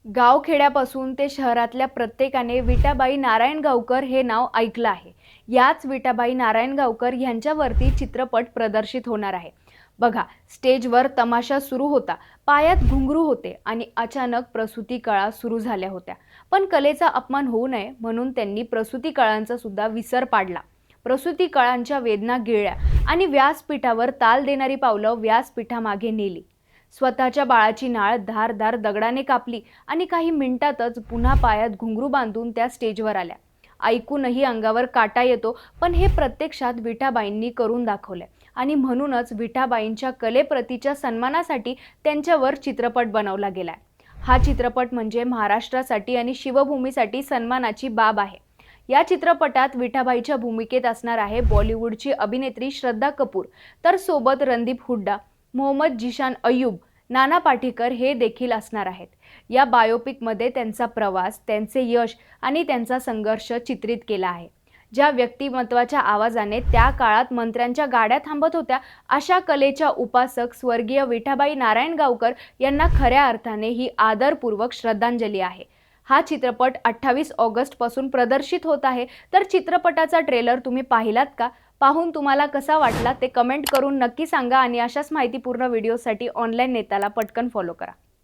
गावखेड्यापासून ते शहरातल्या प्रत्येकाने विठाबाई नारायणगावकर हे नाव ऐकलं आहे। याच विठाबाई नारायणगावकर यांच्यावरती चित्रपट प्रदर्शित होणार आहे। बघा, स्टेजवर तमाशा सुरू होता, पायात घुंगरू होते आणि अचानक प्रसूती कळा सुरू झाल्या होत्या। पण कलेचा अपमान होऊ नये म्हणून त्यांनी प्रसूती कळांचा सुद्धा विसर पाडला। प्रसूती कळांच्या वेदना गिळल्या आणि व्यासपीठावर ताल देणारी पावलं व्यासपीठामागे नेली। स्वतःच्या बाळाची नाळ धारदार दगडाने कापली आणि काही मिनिटातच पुन्हा पायात घुंगरू बांधून त्या स्टेजवर आल्या। ऐकूनही अंगावर काटा येतो, पण हे प्रत्यक्षात विठाबाईंनी करून दाखवले आणि म्हणूनच विठाबाईंच्या कलेप्रतीच्या सन्मानासाठी त्यांच्यावर चित्रपट बनवला गेलाय। हा चित्रपट म्हणजे महाराष्ट्रासाठी आणि शिवभूमीसाठी सन्मानाची बाब आहे। या चित्रपटात विठाबाईच्या भूमिकेत असणार आहे बॉलिवूडची अभिनेत्री श्रद्धा कपूर, तर सोबत रणदीप हुड्डा, मोहम्मद जिशान अय्यूब, नाना पाटेकर हे देखील असणार आहेत। या बायोपिकमध्ये त्यांचा प्रवास, त्यांचे यश आणि त्यांचा संघर्ष चित्रित केला आहे। ज्या व्यक्तिमत्वाच्या आवाजाने त्या काळात मंत्र्यांच्या गाड्या थांबत होत्या, अशा कलेच्या उपासक स्वर्गीय विठाबाई नारायणगावकर यांना खऱ्या अर्थाने ही आदरपूर्वक श्रद्धांजली आहे। हा चित्रपट 28 ऑगस्ट पासून प्रदर्शित होत आहे। तर चित्रपटाचा ट्रेलर तुम्ही पाहिलात का? पाहून तुम्हाला कसा वाटला ते कमेंट करून नक्की सांगा आणि अशाच माहितीपूर्ण व्हिडिओसाठी ऑनलाईन नेताला पटकन फॉलो करा।